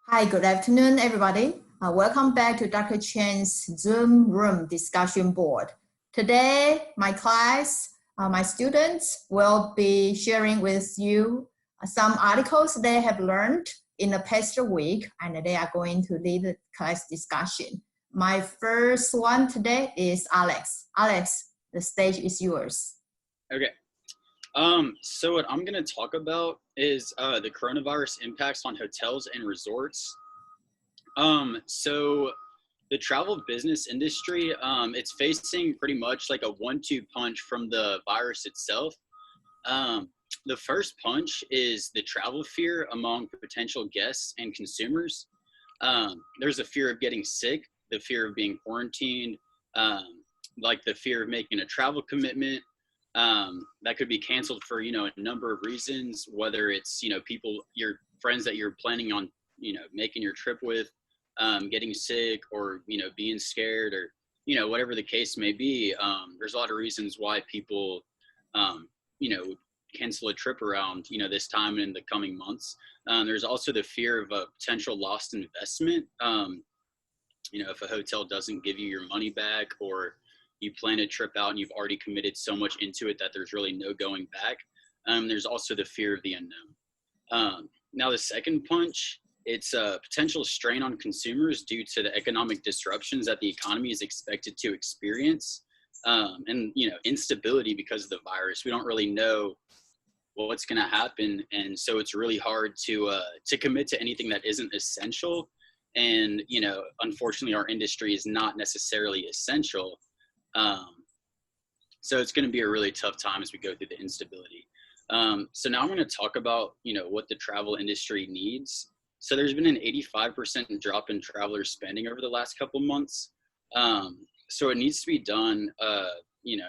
Hi, good afternoon, everybody. Welcome back to Dr. Chen's Zoom room discussion board. Today, my class, my students will be sharing with you some articles they have learned in the past week, and they are going to lead the class discussion. My first one today is Alex. Alex, the stage is yours. Okay. So what I'm going to talk about is the coronavirus impacts on hotels and resorts. So the travel business industry, it's facing pretty much like a 1-2 punch from the virus itself. The first punch is the travel fear among potential guests and consumers. There's a fear of getting sick, the fear of being quarantined, like the fear of making a travel commitment. That could be canceled for, a number of reasons, whether it's, people, your friends that you're planning on, making your trip with, getting sick or, being scared or, whatever the case may be. There's a lot of reasons why people, cancel a trip around, this time in the coming months. There's also the fear of a potential lost investment. If a hotel doesn't give you your money back, or you plan a trip out and you've already committed so much into it that there's really no going back. There's also the fear of the unknown. Now the second punch, it's a potential strain on consumers due to the economic disruptions that the economy is expected to experience. And instability because of the virus. We don't really know what's going to happen, and so it's really hard to commit to anything that isn't essential. And unfortunately, our industry is not necessarily essential. So it's going to be a really tough time as we go through the instability. So now I'm going to talk about, what the travel industry needs. So there's been an 85% drop in traveler spending over the last couple months. So it needs to be done,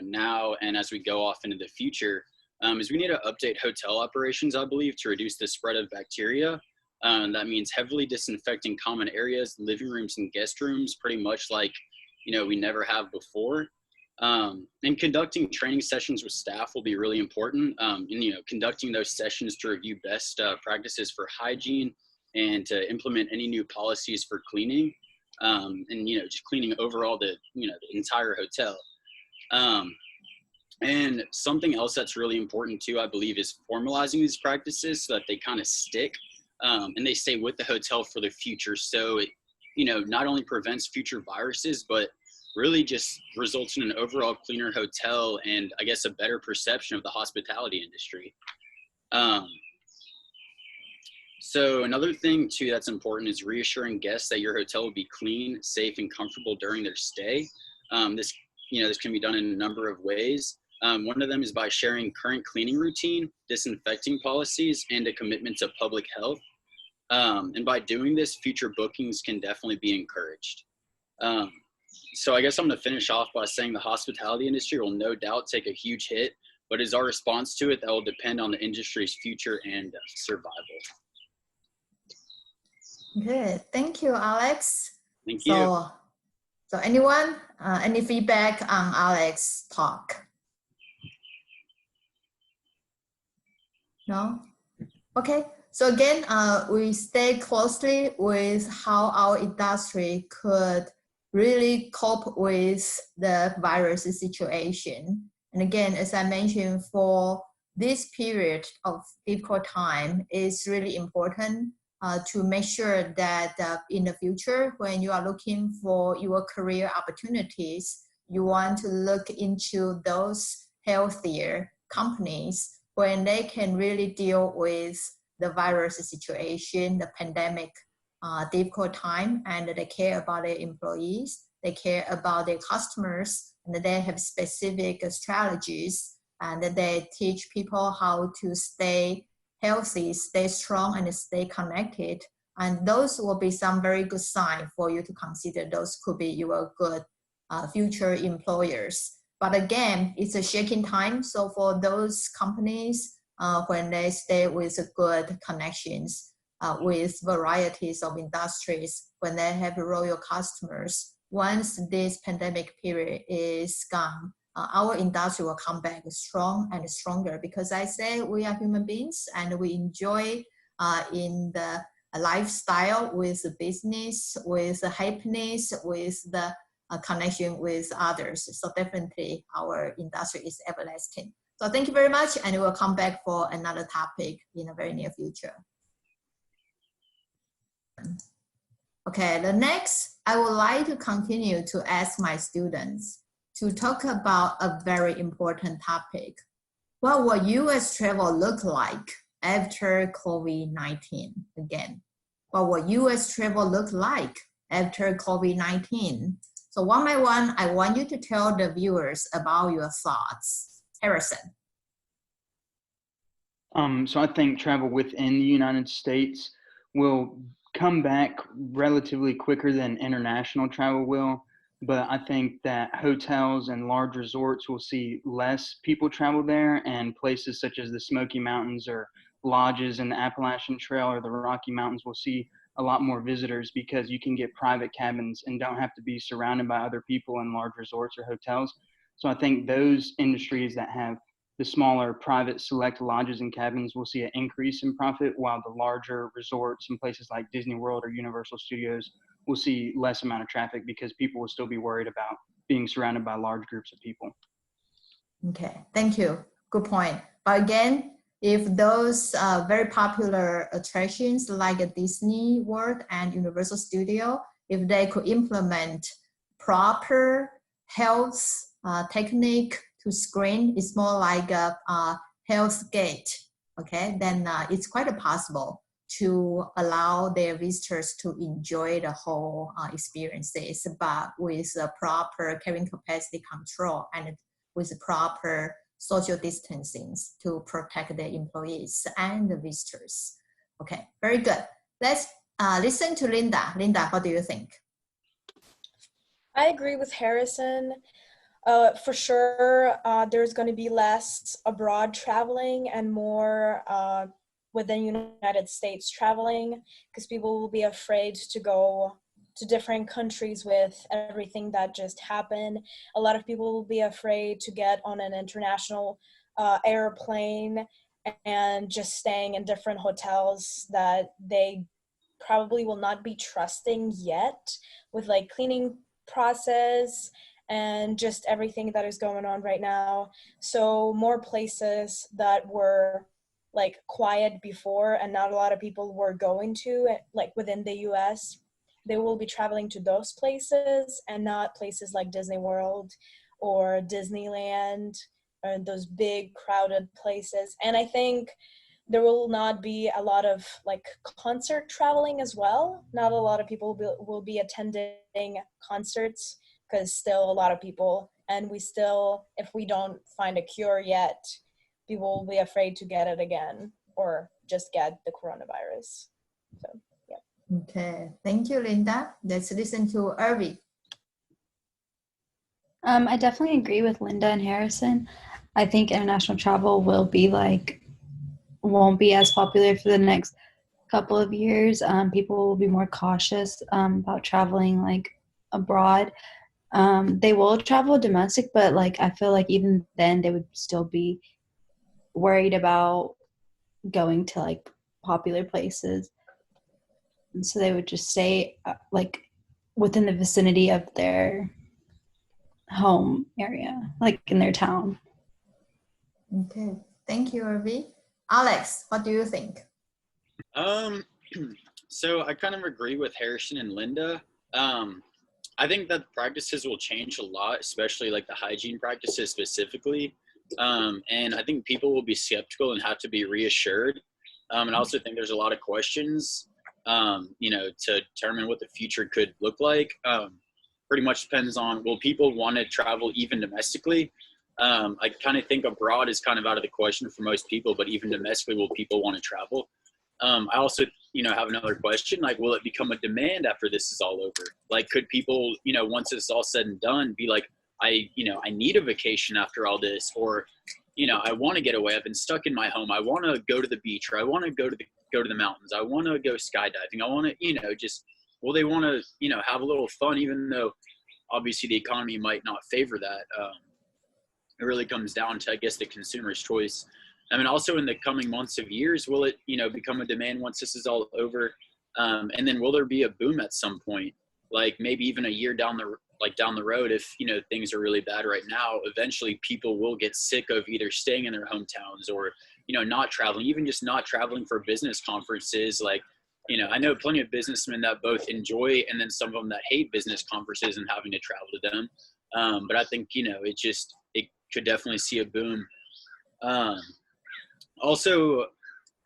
now and as we go off into the future, is we need to update hotel operations, I believe, to reduce the spread of bacteria. That means heavily disinfecting common areas, living rooms and guest rooms, pretty much like, we never have before. And conducting training sessions with staff will be really important. And, conducting those sessions to review best practices for hygiene and to implement any new policies for cleaning, and, just cleaning overall the entire hotel. And something else that's really important too, I believe, is formalizing these practices so that they kind of stick, and they stay with the hotel for the future. So it, not only prevents future viruses, but really just results in an overall cleaner hotel and, I guess, a better perception of the hospitality industry. So another thing too that's important is reassuring guests that your hotel will be clean, safe, and comfortable during their stay. This can be done in a number of ways. One of them is by sharing current cleaning routine, disinfecting policies, and a commitment to public health. And by doing this, future bookings can definitely be encouraged. So I guess I'm going to finish off by saying the hospitality industry will no doubt take a huge hit, but it's our response to it that will depend on the industry's future and survival. Good. Thank you, Alex. Thank you. So anyone, any feedback on Alex's talk? No? Okay. So again, we stay closely with how our industry could really cope with the virus situation. And again, as I mentioned, for this period of difficult time, it's really important to make sure that in the future, when you are looking for your career opportunities, you want to look into those healthier companies when they can really deal with the virus situation, the pandemic, difficult time, and they care about their employees, they care about their customers, and they have specific strategies, and they teach people how to stay healthy, stay strong, and stay connected. And those will be some very good signs for you to consider. Those could be your good future employers. But again, it's a shaking time. So for those companies, when they stay with good connections with varieties of industries, when they have loyal customers, once this pandemic period is gone, our industry will come back strong and stronger, because I say we are human beings and we enjoy in the lifestyle, with business, with happiness, with the connection with others. So definitely our industry is everlasting. So thank you very much, and we'll come back for another topic in the very near future. Okay, the next, I would like to continue to ask my students to talk about a very important topic. What will US travel look like after COVID-19? Again, what will US travel look like after COVID-19? So one by one, I want you to tell the viewers about your thoughts. Harrison. So I think travel within the United States will come back relatively quicker than international travel will. But I think that hotels and large resorts will see less people travel there, and places such as the Smoky Mountains or lodges in the Appalachian Trail or the Rocky Mountains will see a lot more visitors because you can get private cabins and don't have to be surrounded by other people in large resorts or hotels. So I think those industries that have the smaller private select lodges and cabins will see an increase in profit, while the larger resorts and places like Disney World or Universal Studios will see less amount of traffic because people will still be worried about being surrounded by large groups of people. Okay, thank you. Good point. But again, if those very popular attractions like Disney World and Universal Studio, if they could implement proper health technique to screen, it's more like a health gate, okay, then it's quite possible to allow their visitors to enjoy the whole experiences, but with a proper carrying capacity control and with proper social distancing to protect the employees and the visitors. Okay, very good. Let's listen to Linda. Linda, what do you think? I agree with Harrison. For sure, there's going to be less abroad traveling and more within United States traveling, because people will be afraid to go to different countries with everything that just happened. A lot of people will be afraid to get on an international airplane and just staying in different hotels that they probably will not be trusting yet, with like cleaning process and just everything that is going on right now. So more places that were like quiet before and not a lot of people were going to, like within the US, they will be traveling to those places and not places like Disney World or Disneyland or those big crowded places. And I think there will not be a lot of like concert traveling as well. Not a lot of people will be attending concerts, because still a lot of people, and we still, if we don't find a cure yet, people will be afraid to get it again or just get the coronavirus. So, yeah. Okay, thank you, Linda. Let's listen to Irvi. I definitely agree with Linda and Harrison. I think international travel won't be as popular for the next couple of years. People will be more cautious about traveling like abroad. They will travel domestic, but like I feel like even then they would still be worried about going to like popular places, and so they would just stay like within the vicinity of their home area, like in their town. Okay, thank you, Irvi. Alex, what do you think? So I kind of agree with Harrison and Linda. I think that practices will change a lot, especially like the hygiene practices specifically. And I think people will be skeptical and have to be reassured. And I also think there's a lot of questions, to determine what the future could look like. Pretty much depends on, will people want to travel even domestically? I kind of think abroad is kind of out of the question for most people, but even domestically, will people want to travel? I also, have another question, like, will it become a demand after this is all over? Like, could people, once it's all said and done, be like, I need a vacation after all this, or, I want to get away. I've been stuck in my home. I want to go to the beach, or I want to go to the mountains. I want to go skydiving. I want to, will they want to, have a little fun, even though obviously the economy might not favor that. It really comes down to, I guess, the consumer's choice. I mean, also in the coming months of years, will it, become a demand once this is all over? And then will there be a boom at some point? Like maybe even a year down the road, if, you know, things are really bad right now, eventually people will get sick of either staying in their hometowns or, you know, not traveling, even just not traveling for business conferences. Like, you know, I know plenty of businessmen that both enjoy and then some of them that hate business conferences and having to travel to them. But I think, you know, it could definitely see a boom. Also,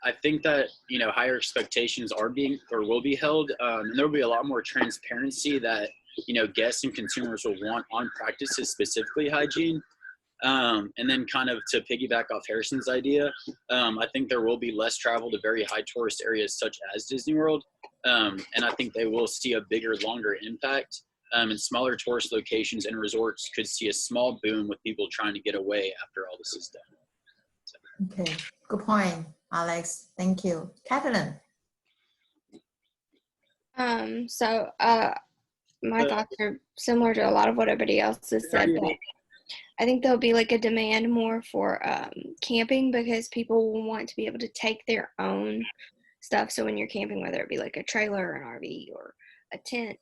I think that, you know, higher expectations are being or will be held, and there will be a lot more transparency that, you know, guests and consumers will want on practices, specifically hygiene. And then kind of to piggyback off Harrison's idea, I think there will be less travel to very high tourist areas such as Disney World. And I think they will see a bigger, longer impact. And smaller tourist locations and resorts could see a small boom with people trying to get away after all this is done. Okay, good point, Alex. Thank you. Kathleen. My thoughts are similar to a lot of what everybody else has said, but I think there'll be like a demand more for camping, because people will want to be able to take their own stuff. So when you're camping, whether it be like a trailer, an RV, or a tent,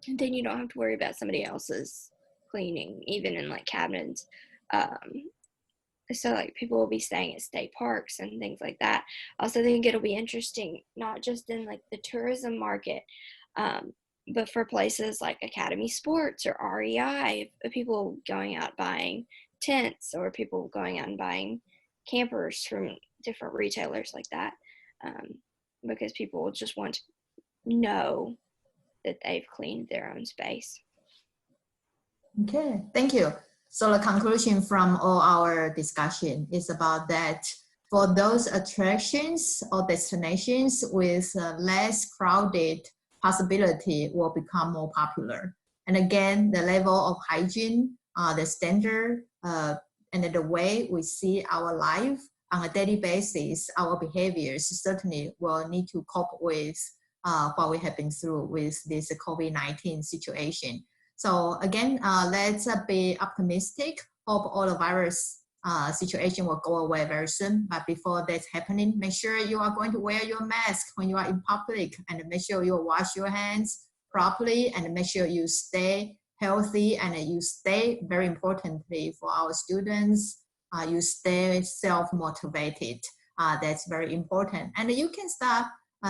then you don't have to worry about somebody else's cleaning, even in like cabins. So like people will be staying at state parks and things like that. Also, I think it'll be interesting, not just in like the tourism market, but for places like Academy Sports or REI, people going out buying tents, or people going out and buying campers from different retailers like that, because people will just want to know that they've cleaned their own space. Okay, thank you. So the conclusion from all our discussion is about that for those attractions or destinations with less crowded possibility will become more popular. And again, the level of hygiene, the standard, and the way we see our life on a daily basis, our behaviors certainly will need to cope with what we have been through with this COVID-19 situation. So again, let's be optimistic. Hope all the virus situation will go away very soon. But before that's happening, make sure you are going to wear your mask when you are in public, and make sure you wash your hands properly, and make sure you stay healthy, and you stay, very importantly for our students, you stay self-motivated. That's very important. And you can start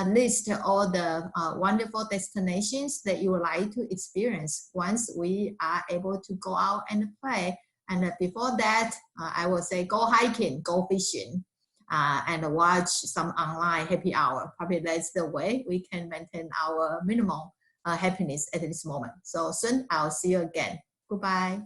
list all the wonderful destinations that you would like to experience once we are able to go out and play. And before that, I would say go hiking, go fishing, and watch some online happy hour. Probably that's the way we can maintain our minimal happiness at this moment. So soon I'll see you again. Goodbye.